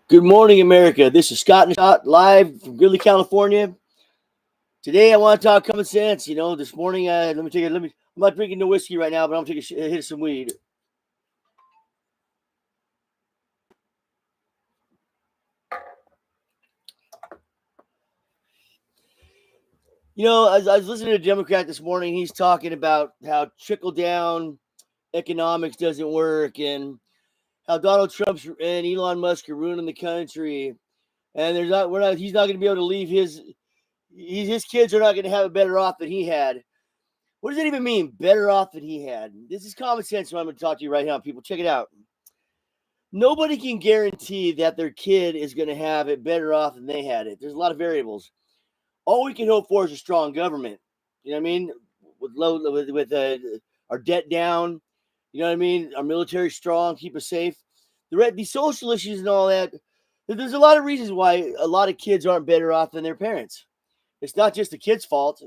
Good morning, America. This is Scott and Scott live from Gridley, California. Today, I want to talk common sense. This morning, let me take it. I'm not drinking no whiskey right now, but I'm gonna take a hit of some weed. I was listening to a Democrat this morning. He's talking about how trickle down economics doesn't work and how Donald Trump and Elon Musk are ruining the country. And he's not going to be able to leave his kids are not going to have it better off than he had. What does that even mean? Better off than he had. This is common sense. So I'm going to talk to you right now, people. Check it out. Nobody can guarantee that their kid is going to have it better off than they had it. There's a lot of variables. All we can hope for is a strong government. You know what I mean? With our debt down. You know what I mean? Our military strong, keep us safe. These social issues and all that. There's a lot of reasons why a lot of kids aren't better off than their parents. It's not just the kid's fault.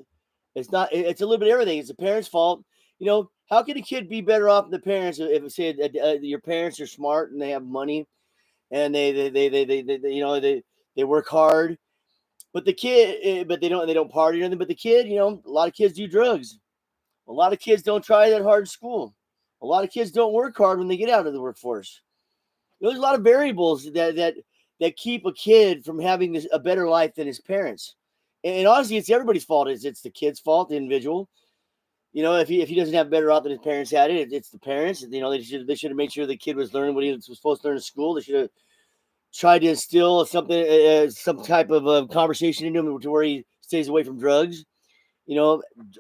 It's not. It's a little bit of everything. It's the parents' fault. How can a kid be better off than the parents if say your parents are smart and they have money and they work hard, but the kid, but they don't party or anything. But the kid, a lot of kids do drugs. A lot of kids don't try that hard in school. A lot of kids don't work hard when they get out of the workforce. There's a lot of variables that keep a kid from having a better life than his parents. And honestly, it's everybody's fault. It's the kid's fault, the individual. If he doesn't have better off than his parents had it's the parents. They should have made sure the kid was learning what he was supposed to learn in school. They should have tried to instill something, some type of conversation into him to where he stays away from drugs.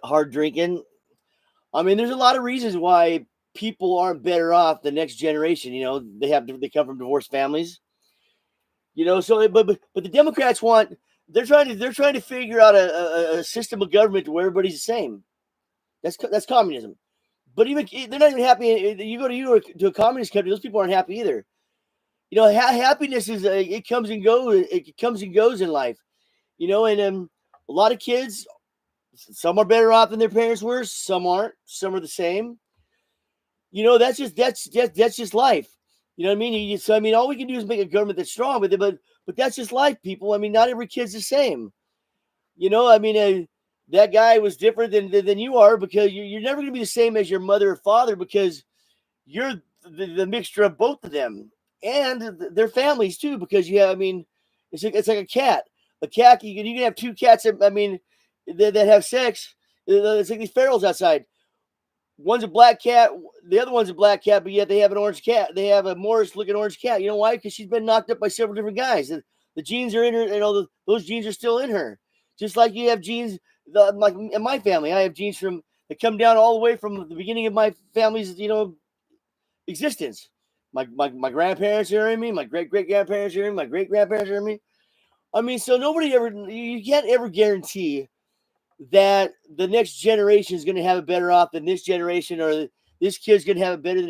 Hard drinking. I mean, there's a lot of reasons why people aren't better off the next generation. They come from divorced families. But the Democrats they're trying to figure out a system of government where everybody's the same. That's communism. But even they're not even happy. You go to a communist country, those people aren't happy either. Happiness is it comes and goes. It comes and goes in life. And a lot of kids, some are better off than their parents were. Some aren't. Some are the same. That's just life. You know what I mean? So I mean, all we can do is make a government that's strong, but that's just life, people. I mean, not every kid's the same. I mean, that guy was different than you are because you're never going to be the same as your mother or father because you're the mixture of both of them and their families too. Because I mean, it's like a cat. A cat you can have two cats. I mean, that have sex. It's like these ferals outside. One's a black cat, the other one's a black cat, but yet they have an orange cat. They have a Morris looking orange cat. You know why? Because she's been knocked up by several different guys. The genes are in her, and those genes are still in her. Just like you have genes, like in my family, I have genes that come down all the way from the beginning of my family's, existence. My grandparents are in me, my great grandparents are in me, my great grandparents are in me. I mean, so you can't ever guarantee that the next generation is going to have it better off than this generation, or this kid's going to have it better than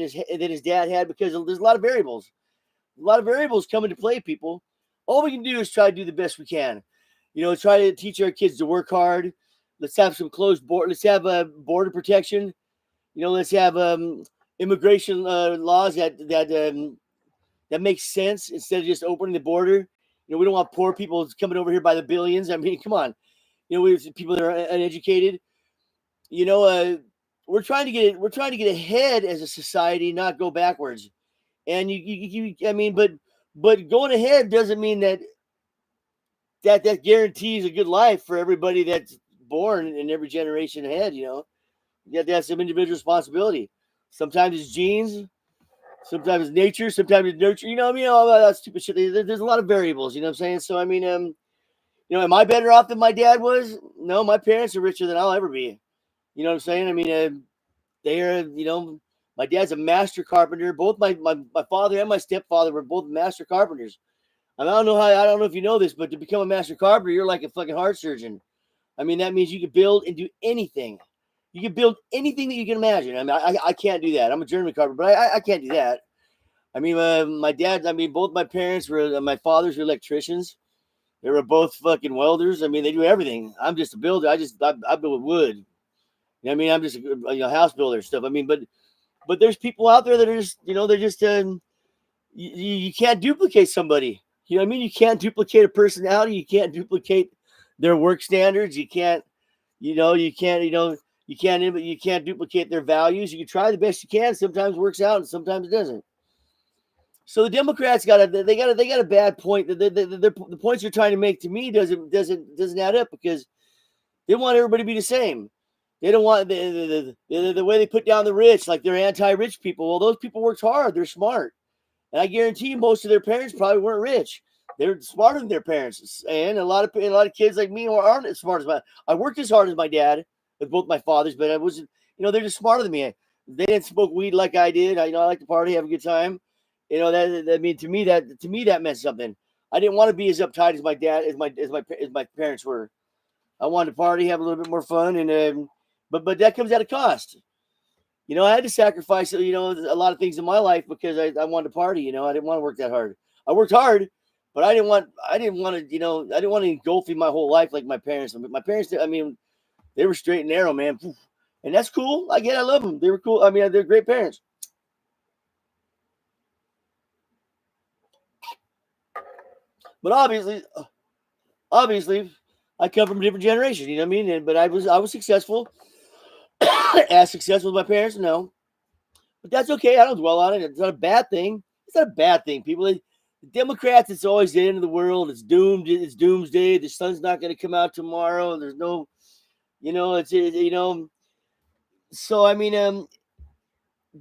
his dad had, because there's a lot of variables. A lot of variables come into play, people. All we can do is try to do the best we can. Try to teach our kids to work hard. Let's have some closed border. Let's have a border protection. Let's have immigration laws that makes sense instead of just opening the border. We don't want poor people coming over here by the billions. I mean, come on. We people that are uneducated. We're trying to get ahead as a society, not go backwards. And I mean, but going ahead doesn't mean that guarantees a good life for everybody that's born in every generation ahead. You have to have some individual responsibility. Sometimes it's genes, sometimes it's nature, sometimes it's nurture. I mean, all that stupid shit. There's a lot of variables. You know what I'm saying? So I mean, am I better off than my dad was? No, my parents are richer than I'll ever be. You know what I'm saying? I mean, they are, my dad's a master carpenter. Both my father and my stepfather were both master carpenters. I don't know if you know this, but to become a master carpenter, you're like a fucking heart surgeon. I mean, that means you can build and do anything. You can build anything that you can imagine. I mean, I can't do that. I'm a journeyman carpenter, but I can't do that. I mean, both my parents my fathers were electricians. They were both fucking welders. I mean, they do everything. I'm just a builder. I build with wood. You know what I mean? I'm just a house builder stuff. I mean, but there's people out there that are just, they're just you can't duplicate somebody. You know what I mean? You can't duplicate a personality. You can't duplicate their work standards. You can't, you can't duplicate their values. You can try the best you can. Sometimes it works out and sometimes it doesn't. So the Democrats got a bad point. The points you're trying to make to me doesn't add up because they want everybody to be the same. They don't want the way they put down the rich, like they're anti-rich people. Well, those people worked hard. They're smart. And I guarantee you most of their parents probably weren't rich. They're smarter than their parents. And a lot of kids like me aren't as smart as my. I worked as hard as my dad with both my fathers, but I wasn't, they're just smarter than me. They didn't smoke weed like I did. I like to party, have a good time. To me that meant something. I didn't want to be as uptight as my dad, as my parents were. I wanted to party, have a little bit more fun, and but that comes at a cost. I had to sacrifice, a lot of things in my life because I wanted to party. I didn't want to work that hard. I worked hard, but I didn't want to engulf my whole life like my parents. My parents, they were straight and narrow, man. And that's cool. I love them. They were cool. They're great parents. But obviously, I come from a different generation. You know what I mean? But I was successful. As successful as my parents, no. But that's okay. I don't dwell on it. It's not a bad thing. It's not a bad thing. People, the Democrats, it's always the end of the world. It's doomed. It's doomsday. The sun's not going to come out tomorrow. There's no, So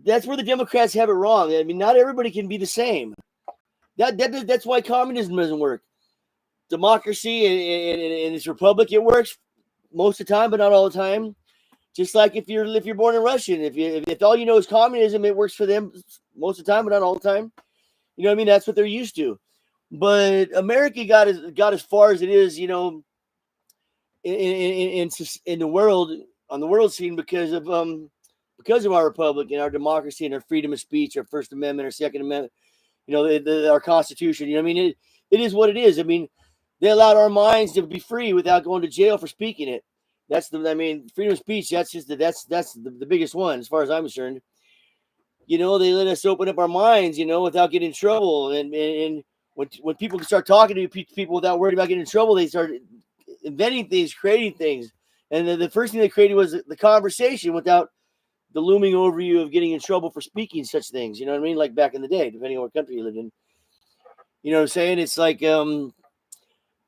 that's where the Democrats have it wrong. Not everybody can be the same. That's why communism doesn't work. Democracy and this republic, it works most of the time, but not all the time. Just like if you're born in Russian, if all you know is communism, it works for them most of the time, but not all the time. You know what I mean? That's what they're used to. But America got as far as it is, in the world, on the world scene because of our republic and our democracy and our freedom of speech, our First Amendment, our Second Amendment, our Constitution. It is what it is. They allowed our minds to be free without going to jail for speaking it. That's freedom of speech. That's just that's the biggest one as far as I'm concerned. They let us open up our minds, without getting in trouble. And when people can start talking to people without worrying about getting in trouble, they start inventing things, creating things. And the first thing they created was the conversation without the looming over you of getting in trouble for speaking such things. You know what I mean? Like back in the day, depending on what country you lived in. You know what I'm saying? It's like,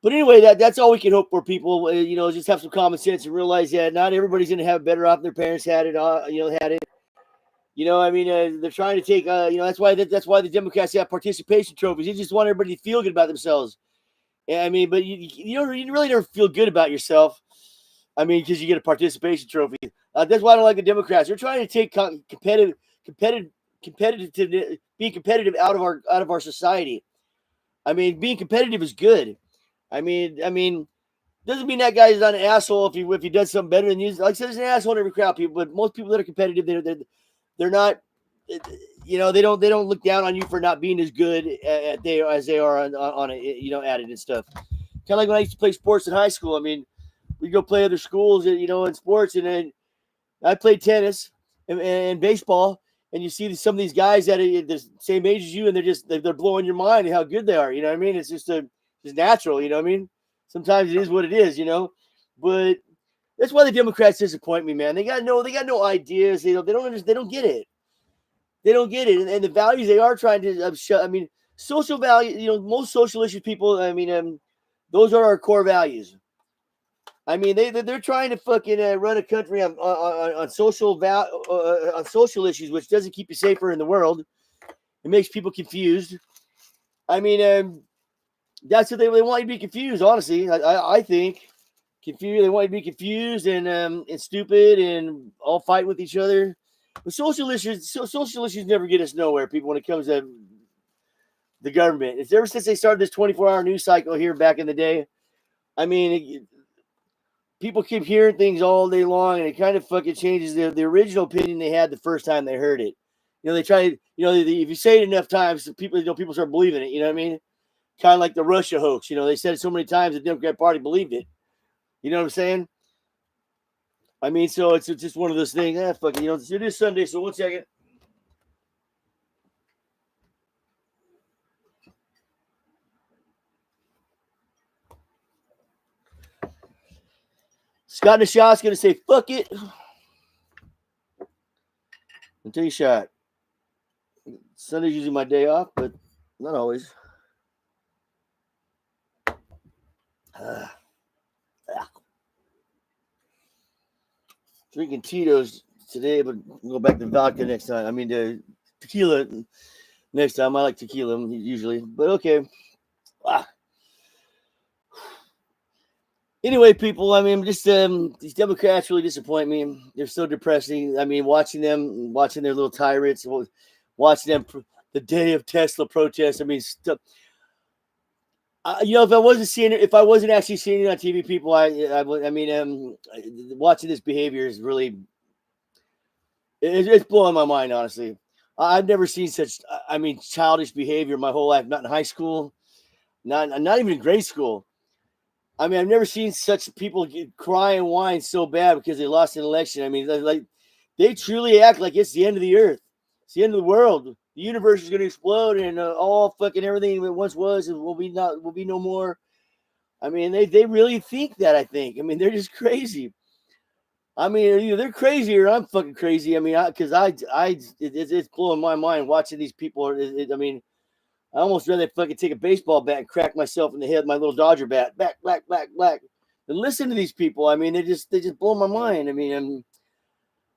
but anyway, that's all we can hope for, people. Just have some common sense and realize that not everybody's going to have better off than their parents had it. Had it. They're trying to take. That's why the Democrats have participation trophies. They just want everybody to feel good about themselves. But you really never feel good about yourself. Because you get a participation trophy. That's why I don't like the Democrats. They're trying to take being competitive out of our society. Being competitive is good. Doesn't mean that guy's not an asshole if he does something better than you. Like I said, there's an asshole in every crowd, people. But most people that are competitive, they're not. They don't look down on you for not being as good as they are on it, at it and stuff. Kind of like when I used to play sports in high school. We go play other schools, in sports, and then I played tennis and baseball. And you see some of these guys that are the same age as you, and they're blowing your mind and how good they are. You know what I mean? It's just it's natural, you know what I mean? Sometimes it is what it is, But that's why the Democrats disappoint me, man. They got no ideas. They don't get it. They don't get it, and the values they are trying to shut. Social value. Most socialist people. Those are our core values. They're trying to fucking run a country on social on social issues, which doesn't keep you safer in the world. It makes people confused. That's what they want you to be confused. Honestly, I think confused. They want you to be confused and stupid and all fight with each other. But social issues never get us nowhere, people. When it comes to the government, it's ever since they started this 24-hour news cycle here back in the day. People keep hearing things all day long, and it kind of fucking changes the original opinion they had the first time they heard it. They try. If you say it enough times, people start believing it. You know what I mean? Kind of like the Russia hoax. They said it so many times the Democrat Party believed it. You know what I'm saying? So it's just one of those things. Fucking, it is Sunday, so 1 second. Scott in the shot's going to say, fuck it. Until you shot. Sunday's usually my day off, but not always. Drinking Tito's today, but we'll go back to vodka next time. I mean, the tequila next time. I like tequila usually, but okay. Anyway, people, I mean, just these Democrats really disappoint me. They're so depressing. I mean, watching their little tyrants, watching them the day of Tesla protests. I mean, stuff. If I wasn't actually seeing it on TV, people, watching this behavior is really, it's blowing my mind, honestly. I've never seen such, childish behavior my whole life. Not in high school, not even in grade school. I mean, I've never seen such people cry and whine so bad because they lost an election. I mean, like they truly act like it's the end of the earth. It's the end of the world. The universe is going to explode, and all fucking everything it once was and will be no more. I mean, they really think that. I think. I mean, they're just crazy. I mean, either they're crazy or I'm fucking crazy. I mean, it's blowing my mind watching these people. I mean. I almost rather fucking take a baseball bat and crack myself in the head with my little Dodger bat. Black, black, black, black. And listen to these people. I mean, they just blow my mind. I mean,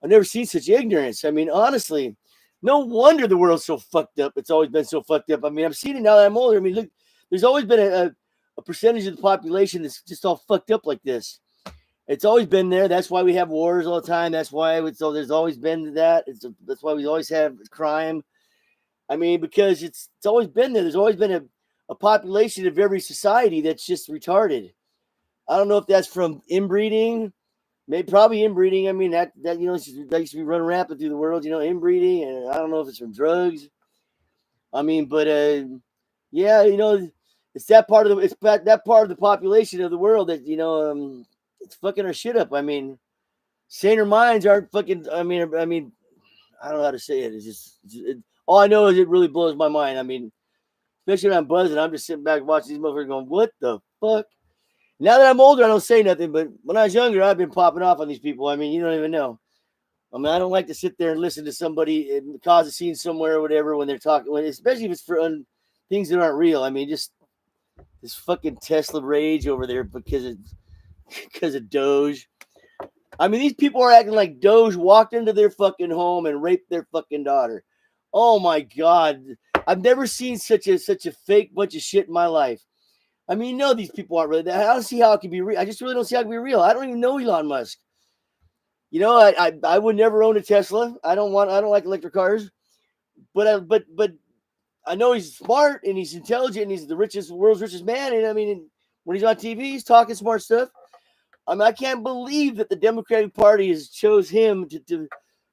I've never seen such ignorance. I mean, honestly, no wonder the world's so fucked up. It's always been so fucked up. I mean, I've seen it now that I'm older. I mean, look, there's always been a percentage of the population that's just all fucked up like this. It's always been there. That's why we have wars all the time. That's why there's always been that. That's why we always have crime. I mean, because it's always been there. There's always been a population of every society that's just retarded. I don't know if that's from inbreeding, maybe probably inbreeding. I mean, that that used to be running rampant through the world, inbreeding, and I don't know if it's from drugs. I mean, but yeah, it's that part of the population of the world that it's fucking our shit up. I mean, saner minds aren't fucking. I mean, I don't know how to say it. It's just. All I know is it really blows my mind. I mean, especially when I'm buzzing, I'm just sitting back watching these motherfuckers going, what the fuck? Now that I'm older, I don't say nothing, but when I was younger, I've been popping off on these people. I mean, you don't even know. I mean, I don't like to sit there and listen to somebody and cause a scene somewhere or whatever when they're talking, especially if it's for things that aren't real. I mean, just this fucking Tesla rage over there because of Doge. I mean, these people are acting like Doge walked into their fucking home and raped their fucking daughter. Oh my God. I've never seen such a fake bunch of shit in my life. I mean, these people aren't really that. I don't see how it can be real. I just really don't see how it can be real. I don't even know Elon Musk. I would never own a Tesla. I don't like electric cars. But I know he's smart and he's intelligent and he's the world's richest man. And I mean, when he's on TV, he's talking smart stuff. I mean, I can't believe that the Democratic Party has chose him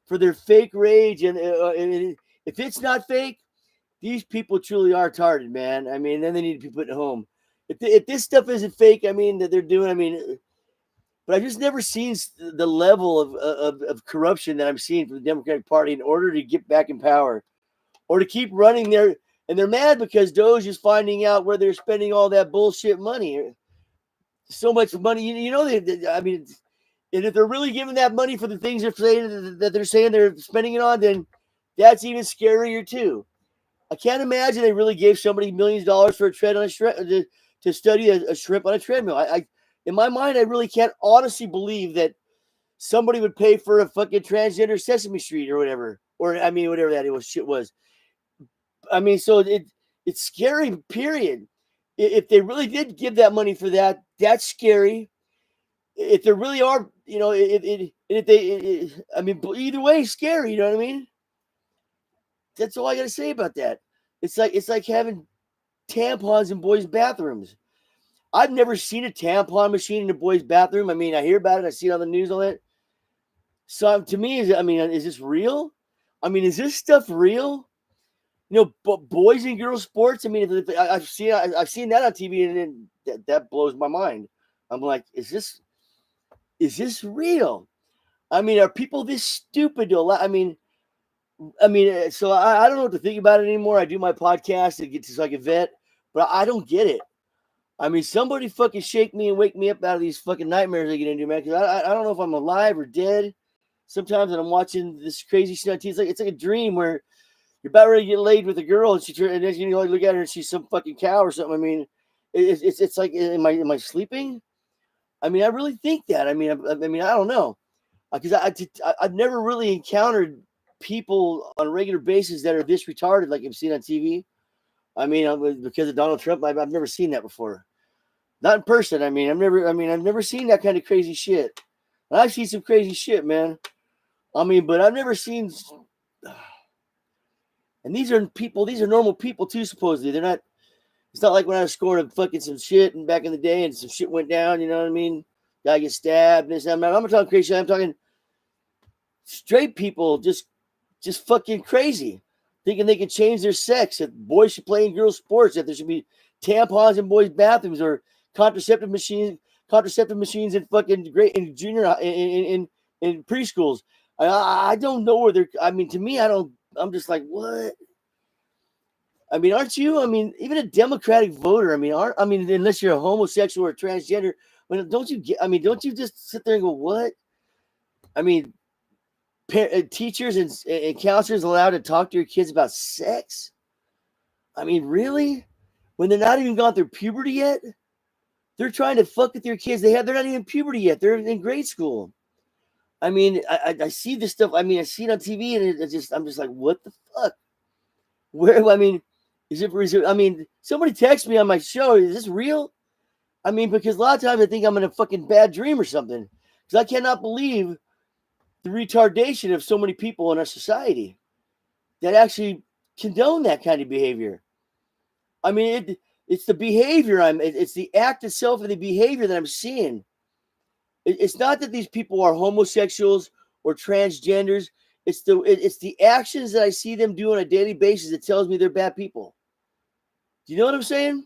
for their fake rage and if it's not fake, these people truly are retarded, man. I mean, then they need to be put at home. If this stuff isn't fake, I mean, that they're doing, but I've just never seen the level of corruption that I'm seeing from the Democratic Party in order to get back in power or to keep running there. And they're mad because Doge is finding out where they're spending all that bullshit money. So much money, I mean, and if they're really giving that money for the things they're saying they're spending it on, then that's even scarier too. I can't imagine they really gave somebody millions of dollars for a tread on to study a shrimp on a treadmill. I in my mind, I really can't honestly believe that somebody would pay for a fucking transgender Sesame Street or whatever, or I mean, whatever that shit was. I mean, so it's scary. Period. If they really did give that money for that, that's scary. If there really are, I mean, either way, scary. You know what I mean? That's all I got to say about that. It's like having tampons in boys' bathrooms. I've never seen a tampon machine in a boys' bathroom. I mean, I hear about it. I see it on the news, all that. So to me, is this real? I mean, is this stuff real? Boys and girls sports. I mean, I've seen that on TV, and that blows my mind. I'm like, is this real? I mean, are people this stupid to allow? I mean, so I don't know what to think about it anymore. I do my podcast to get to so I can vet, but I don't get it. I mean, somebody fucking shake me and wake me up out of these fucking nightmares I get into, man. Because I don't know if I'm alive or dead. Sometimes when I'm watching this crazy shit on TV, it's like a dream where you're about ready to get laid with a girl, and and then you look at her and she's some fucking cow or something. I mean, it's like, am I sleeping? I mean, I really think that. I mean, I don't know, because I've never really encountered people on a regular basis that are this retarded like I've seen on TV. I mean, because of Donald Trump, I've never seen that before. Not in person. I've never seen that kind of crazy shit. And I've seen some crazy shit, man. I mean, but I've never seen. And these are people. These are normal people too. Supposedly, they're not. It's not like when I was scoring fucking some shit and back in the day and some shit went down. You know what I mean? Guy gets stabbed. This. I'm not talking crazy. I'm talking straight people. Just fucking crazy, thinking they can change their sex. That boys should play in girls' sports. That there should be tampons in boys' bathrooms or contraceptive machines in fucking in junior in preschools. I don't know where they're. I mean, to me, I don't. I'm just like, what? I mean, aren't you? I mean, even a Democratic voter. I mean, unless you're a homosexual or transgender, don't you get? I mean, don't you just sit there and go, what? I mean, teachers and counselors allowed to talk to your kids about sex? I mean, really? When they're not even gone through puberty yet? They're trying to fuck with your kids. They're not even puberty yet. They're in grade school. I mean, I see this stuff. I mean, I see it on TV, and I'm just like, what the fuck? Where? I mean, is it? I mean, somebody text me on my show. Is this real? I mean, because a lot of times I think I'm in a fucking bad dream or something. Because I cannot believe the retardation of so many people in our society that actually condone that kind of behavior. I mean, it's the behavior it's the act itself and the behavior that I'm seeing. It's not that these people are homosexuals or transgenders. It's the actions that I see them do on a daily basis that tells me they're bad people. Do you know what I'm saying?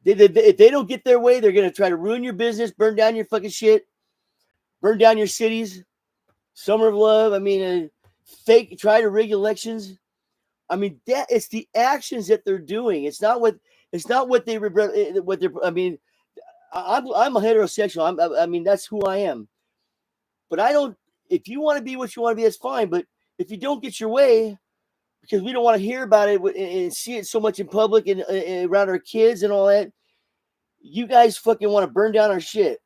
If they don't get their way, they're going to try to ruin your business, burn down your fucking shit, burn down your cities. Summer of love. I mean, try to rig elections. I mean, it's the actions that they're doing. It's not what they're. I mean, I'm a heterosexual. I mean, that's who I am. But I don't. If you want to be what you want to be, that's fine. But if you don't get your way, because we don't want to hear about it and see it so much in public and around our kids and all that, you guys fucking want to burn down our shit.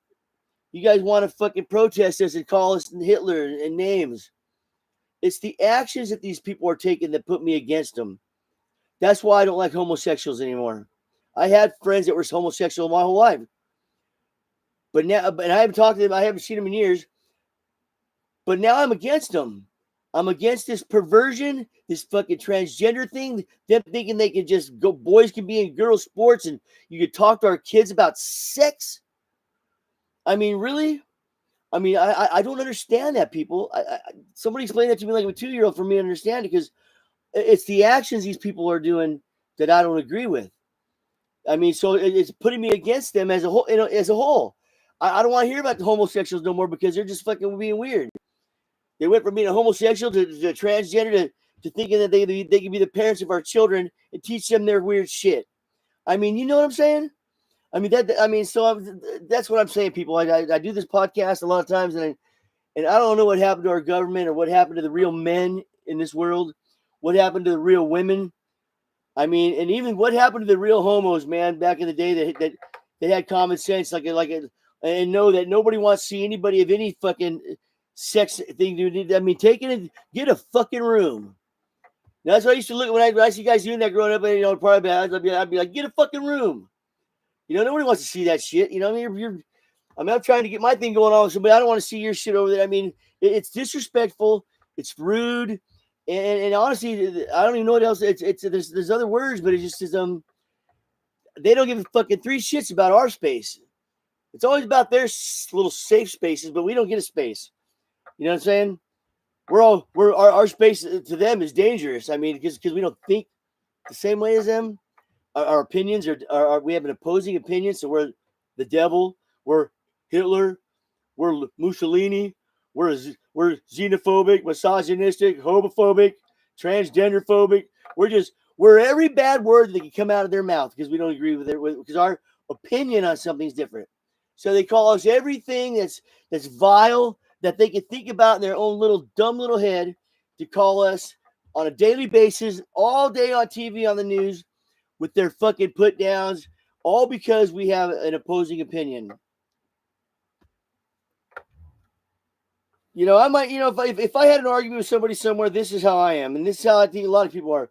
You guys want to fucking protest us and call us Hitler and names. It's the actions that these people are taking that put me against them. That's why I don't like homosexuals anymore. I had friends that were homosexual my whole life. But now, and I haven't talked to them. I haven't seen them in years. But now I'm against them. I'm against this perversion, this fucking transgender thing. Them thinking they can just go, boys can be in girls' sports and you can talk to our kids about sex. I mean, really? I mean, I don't understand that, people. Somebody explain that to me like a 2-year-old for me to understand it, because it's the actions these people are doing that I don't agree with. I mean, so it's putting me against them as a whole. As a whole, I don't want to hear about the homosexuals no more because they're just fucking being weird. They went from being a homosexual to transgender to thinking that they can be the parents of our children and teach them their weird shit. I mean, you know what I'm saying? I mean that's what I'm saying, people. I do this podcast a lot of times, and I don't know what happened to our government or what happened to the real men in this world, what happened to the real women. I mean, and even what happened to the real homos, man, back in the day that they had common sense, and know that nobody wants to see anybody of any fucking sex thing. I mean, take it and get a fucking room. That's what I used to look at when I see guys doing that growing up. And, probably I'd be like, get a fucking room. Nobody wants to see that shit. I mean, I'm trying to get my thing going on with somebody. I don't want to see your shit over there. I mean, it's disrespectful. It's rude. And honestly, I don't even know what else. There's other words, but it just is, they don't give a fucking three shits about our space. It's always about their little safe spaces, but we don't get a space. You know what I'm saying? Our space to them is dangerous. I mean, because we don't think the same way as them. Our opinions are we have an opposing opinion, so we're the devil, we're Hitler, we're Mussolini, we're xenophobic, misogynistic, homophobic, transgender phobic. We're every bad word that can come out of their mouth because we don't agree with it. Because opinion on something is different. So they call us everything that's vile that they can think about in their own little dumb little head to call us on a daily basis, all day on TV, on the news, with their fucking put downs, all because we have an opposing opinion. You know, I might, you know, if I had an argument with somebody somewhere, this is how I am, and this is how I think a lot of people are.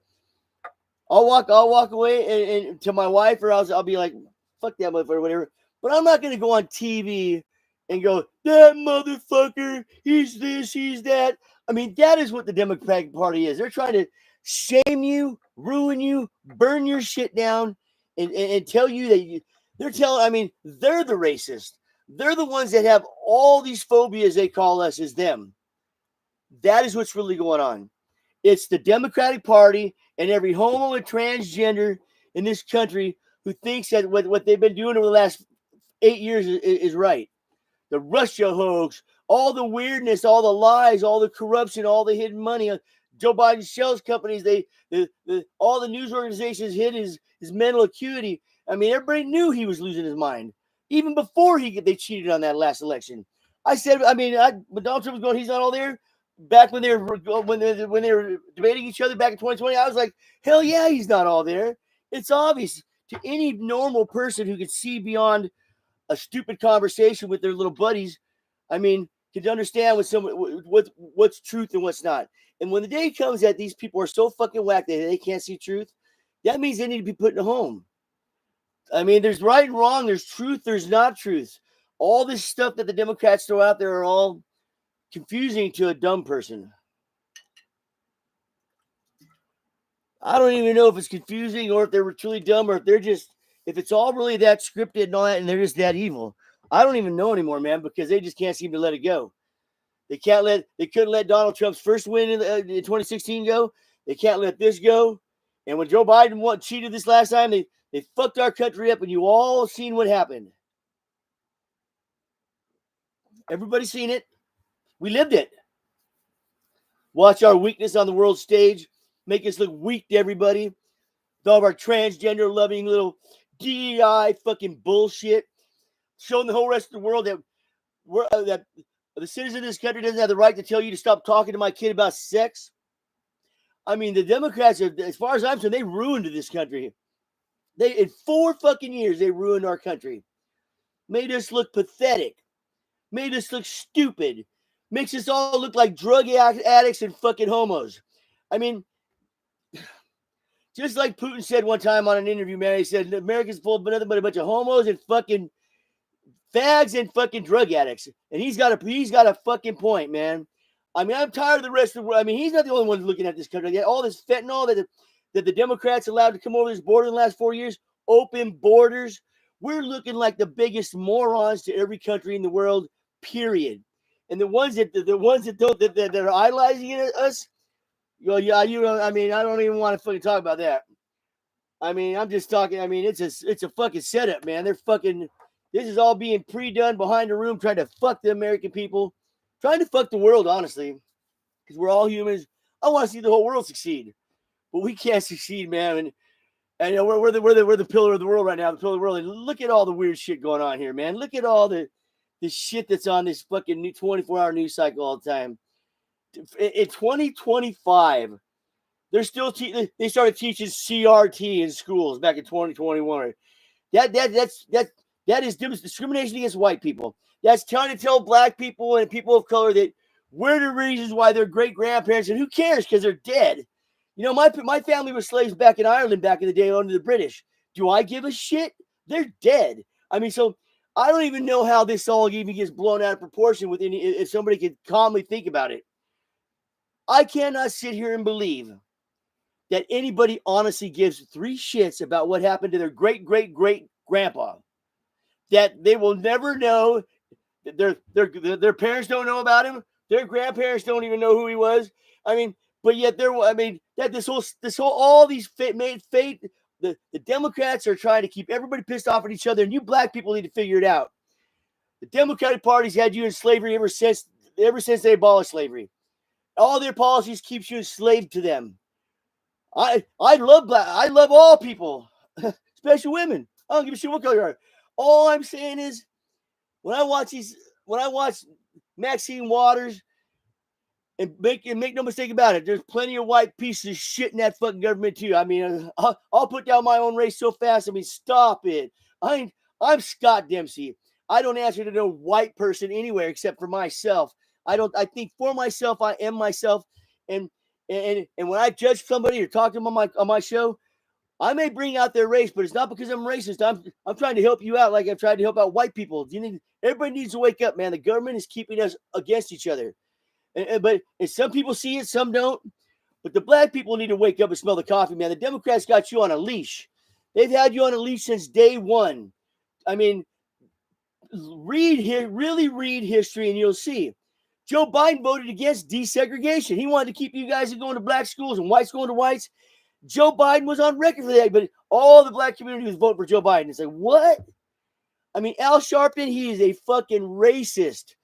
I'll walk away and to my wife, or I'll be like, fuck that motherfucker, or whatever. But I'm not gonna go on TV and go, that motherfucker, he's this, he's that. I mean, that is what the Democratic Party is. They're trying to shame you, ruin you, burn your shit down, and tell you that they're telling. I mean, they're the racist. They're the ones that have all these phobias. They call us as them. That is what's really going on. It's the Democratic Party and every homo and transgender in this country who thinks that what they've been doing over the last 8 years is right. The Russia hoax, all the weirdness, all the lies, all the corruption, all the hidden money. Joe Biden's shells companies, all the news organizations hid his mental acuity. I mean, everybody knew he was losing his mind even before they cheated on that last election. I said, I mean, when Donald Trump was going, he's not all there. Back when they were debating each other back in 2020, I was like, hell yeah, he's not all there. It's obvious to any normal person who could see beyond a stupid conversation with their little buddies. I mean, can understand what's truth and what's not. And when the day comes that these people are so fucking whacked that they can't see truth, that means they need to be put in a home. I mean, there's right and wrong, there's truth, there's not truth. All this stuff that the Democrats throw out there are all confusing to a dumb person. I don't even know if it's confusing or if they're truly dumb or if it's all really that scripted and all that and they're just that evil. I don't even know anymore, man, because they just can't seem to let it go. They couldn't let Donald Trump's first win in 2016 go. They can't let this go. And when Joe Biden cheated this last time, they fucked our country up, and you all seen what happened. Everybody's seen it. We lived it. Watch our weakness on the world stage, make us look weak to everybody. With all of our transgender loving little DEI fucking bullshit, showing the whole rest of the world that that the citizen of this country doesn't have the right to tell you to stop talking to my kid about sex. I mean, the Democrats, as far as I'm concerned, they ruined this country. In 4 fucking years, they ruined our country. Made us look pathetic. Made us look stupid. Makes us all look like drug addicts and fucking homos. I mean, just like Putin said one time on an interview, man, he said America's full of nothing but a bunch of homos and fucking fags and fucking drug addicts. And he's got a fucking point, man. I mean, I'm tired of the rest of the world. I mean, he's not the only one looking at this country. All this fentanyl that the Democrats allowed to come over this border in the last 4 years, open borders. We're looking like the biggest morons to every country in the world, period. And the ones that are idolizing us, I mean, I don't even want to fucking talk about that. I mean, I'm just talking. I mean, it's a fucking setup, man. This is all being pre-done behind the room, trying to fuck the American people, trying to fuck the world, honestly, because we're all humans. I want to see the whole world succeed, but we can't succeed, man. And you know, we're the pillar of the world right now, the pillar of the world. And look at all the weird shit going on here, man. Look at all the shit that's on this fucking 24-hour news cycle all the time. In 2025, they're still they started teaching CRT in schools back in 2021. That is discrimination against white people. That's trying to tell black people and people of color that we're the reasons why their great grandparents, and who cares because they're dead. You know, my family was slaves back in Ireland back in the day under the British. Do I give a shit? They're dead. I mean, so I don't even know how this all even gets blown out of proportion with if somebody could calmly think about it. I cannot sit here and believe that anybody honestly gives 3 shits about what happened to their great grandpa. That they will never know. Their parents don't know about him. Their grandparents don't even know who he was. I mean, but yet all these the Democrats are trying to keep everybody pissed off at each other, and you black people need to figure it out. The Democratic Party's had you in slavery ever since they abolished slavery. All their policies keeps you enslaved to them. I love all people, especially women. I don't give a shit what color you are. All I'm saying is, when I watch Maxine Waters, and make no mistake about it, there's plenty of white pieces of shit in that fucking government too. I mean, I'll put down my own race so fast. I mean, stop it. I'm Scott Dempsey. I don't answer to no white person anywhere except for myself. I think for myself. I am myself. And when I judge somebody or talk to them on my show, I may bring out their race, but it's not because I'm racist. I'm trying to help you out, like I've tried to help out white people. Everybody needs to wake up, man. The government is keeping us against each other. But some people see it, some don't. But the black people need to wake up and smell the coffee, man. The Democrats got you on a leash. They've had you on a leash since day one. I mean, really read history, and you'll see. Joe Biden voted against desegregation. He wanted to keep you guys going to black schools and whites going to whites. Joe Biden was on record for that, but all the black community was voting for Joe Biden. It's like, what? I mean, Al Sharpton, he is a fucking racist.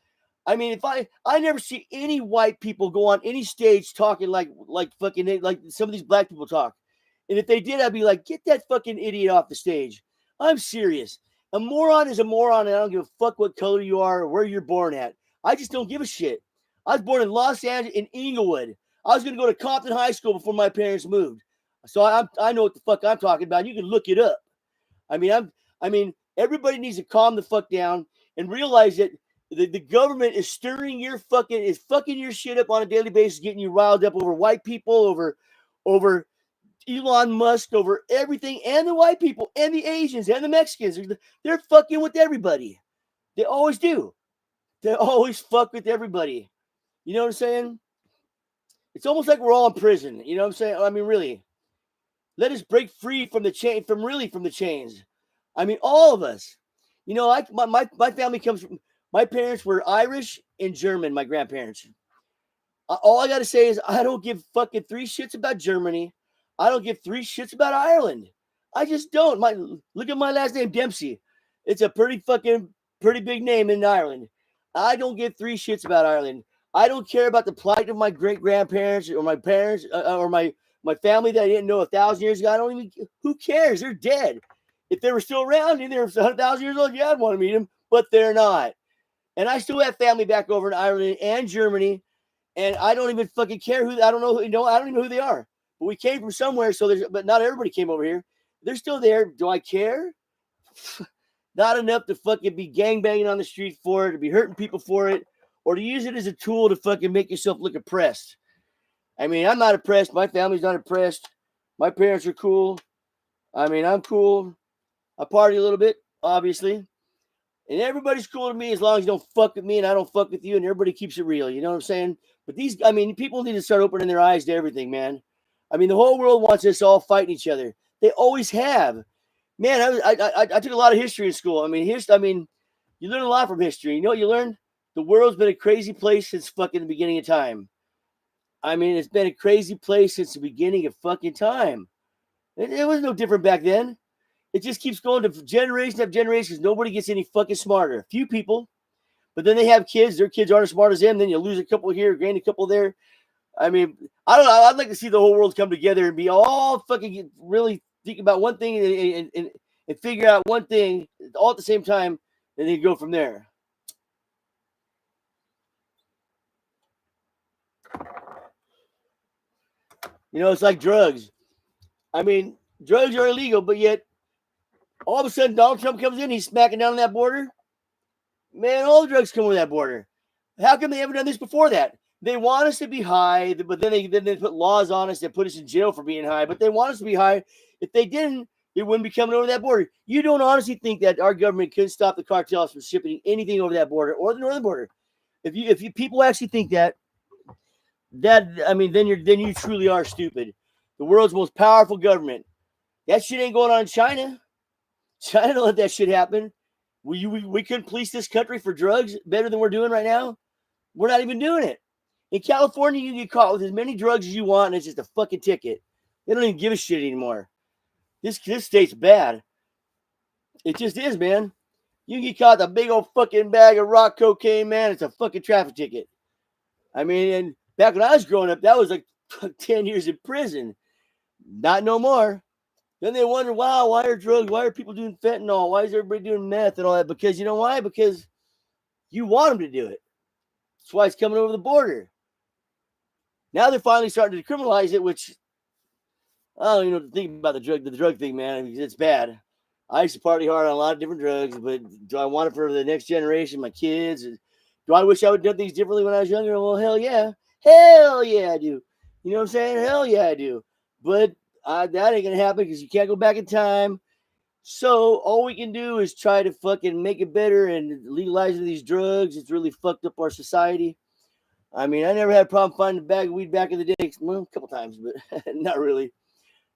I mean, I never see any white people go on any stage talking like some of these black people talk. And if they did, I'd be like, get that fucking idiot off the stage. I'm serious. A moron is a moron, and I don't give a fuck what color you are or where you're born at. I just don't give a shit. I was born in Los Angeles, in Inglewood. I was going to go to Compton High School before my parents moved. So I know what the fuck I'm talking about. You can look it up. I mean, everybody needs to calm the fuck down and realize that the government is fucking your shit up on a daily basis, getting you riled up over white people, over Elon Musk, over everything, and the white people, and the Asians, and the Mexicans. They're fucking with everybody. They always do. They always fuck with everybody. You know what I'm saying? It's almost like we're all in prison. You know what I'm saying? I mean, really. Let us break free from the chains. I mean, all of us. You know, my family comes from, my parents were Irish and German, my grandparents. All I got to say is I don't give fucking three shits about Germany. I don't give three shits about Ireland. I just don't. Look at my last name, Dempsey. It's a pretty big name in Ireland. I don't give three shits about Ireland. I don't care about the plight of my great-grandparents or my parents or my family that I didn't know 1,000 years ago. Who cares? They're dead. If they were still around and they were 100,000 years old, yeah, I'd want to meet them, but they're not. And I still have family back over in Ireland and Germany, and I don't even fucking care I don't even know who they are. But we came from somewhere, but not everybody came over here. They're still there. Do I care? Not enough to fucking be gangbanging on the street for it, to be hurting people for it, or to use it as a tool to fucking make yourself look oppressed. I mean, I'm not oppressed. My family's not oppressed. My parents are cool. I mean, I'm cool. I party a little bit, obviously. And everybody's cool to me as long as you don't fuck with me and I don't fuck with you, and everybody keeps it real. You know what I'm saying? But people need to start opening their eyes to everything, man. I mean, the whole world wants us all fighting each other. They always have. Man, I took a lot of history in school. I mean, you learn a lot from history. You know what you learn? The world's been a crazy place since fucking the beginning of time. I mean, it's been a crazy place since the beginning of fucking time. It was no different back then. It just keeps going to generation after generation because nobody gets any fucking smarter. A few people, but then they have kids. Their kids aren't as smart as them. Then you lose a couple here, gain a couple there. I mean, I don't know. I'd like to see the whole world come together and be all fucking really think about one thing and figure out one thing all at the same time, and then go from there. You know, it's like drugs. I mean, drugs are illegal, but yet all of a sudden Donald Trump comes in, he's smacking down on that border. Man, all the drugs come over that border. How come they haven't done this before that? They want us to be high, but then they put laws on us that put us in jail for being high. But they want us to be high. If they didn't, they wouldn't be coming over that border. You don't honestly think that our government could stop the cartels from shipping anything over that border or the northern border? If you people actually think that I mean, then you truly are stupid. The world's most powerful government. That shit ain't going on in China. China don't let that shit happen. We couldn't police this country for drugs better than we're doing right now. We're not even doing it. In California, you get caught with as many drugs as you want, and it's just a fucking ticket. They don't even give a shit anymore. This state's bad. It just is, man. You get caught with a big old fucking bag of rock cocaine, man. It's a fucking traffic ticket. I mean, and back when I was growing up, that was like 10 years in prison. Not no more. Then they wonder, wow, why are people doing fentanyl? Why is everybody doing meth and all that? Because you know why? Because you want them to do it. That's why it's coming over the border. Now they're finally starting to decriminalize it, which I don't even know what to think about the drug thing, man. I mean, it's bad. I used to party hard on a lot of different drugs, but do I want it for the next generation, my kids? Do I wish I would have done things differently when I was younger? Well, hell yeah. Hell yeah, I do. You know what I'm saying? Hell yeah, I do. But that ain't going to happen because you can't go back in time. So all we can do is try to fucking make it better and legalizing these drugs. It's really fucked up our society. I mean, I never had a problem finding a bag of weed back in the day. Well, a couple times, but not really.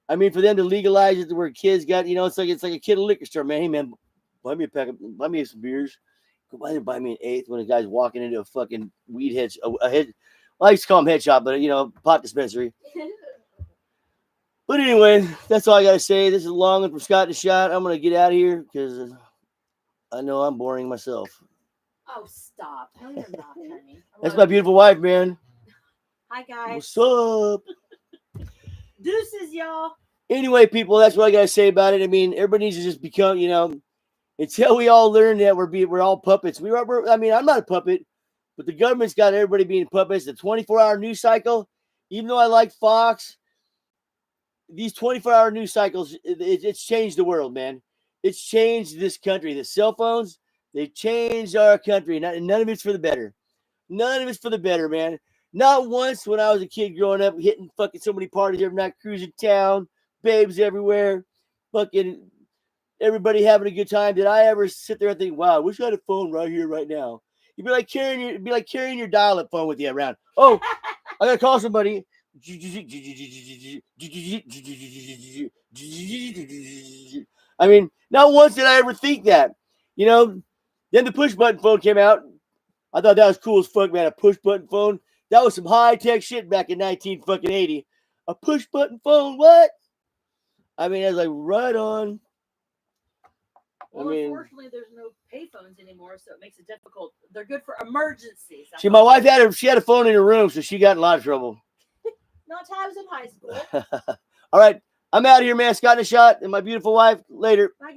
I mean, for them to legalize it to where kids got, it's like a kid at a liquor store, man. Hey, man, buy me some beers. Why didn't buy me an eighth when a guy's walking into a fucking weed head, well, I used to call them head shop, but pot dispensary. But anyway, that's all I gotta say. This is a long one from Scott to Shot. I'm gonna get out of here because I know I'm boring myself. Oh, stop! No, you're not, honey. That's my beautiful wife, man. Hi, guys. What's up? Deuces, y'all. Anyway, people, that's what I gotta say about it. I mean, everybody needs to just become, until we all learn that we're all puppets. I mean, I'm not a puppet, but the government's got everybody being puppets. The 24-hour news cycle, even though I like Fox, these 24-hour news cycles, it's changed the world, man. It's changed this country. The cell phones, they've changed our country. None of it's for the better. None of it's for the better, man. Not once when I was a kid growing up, hitting fucking so many parties every night, cruising town, babes everywhere, fucking everybody having a good time. Did I ever sit there and think, wow, I wish I had a phone right here, right now? It'd be like carrying your dial-up phone with you around. Oh, I gotta call somebody. I mean, not once did I ever think that. Then the push button phone came out. I thought that was cool as fuck, man. A push button phone. That was some high tech shit back in 1980. A push button phone, what? I mean, I was like, right on. Well, unfortunately, there's no payphones anymore, so it makes it difficult. They're good for emergencies. My wife had a phone in her room, so she got in a lot of trouble. Not till I was in high school. All right. I'm out of here, man. Scott and a Shot and my beautiful wife. Later. Bye, guys.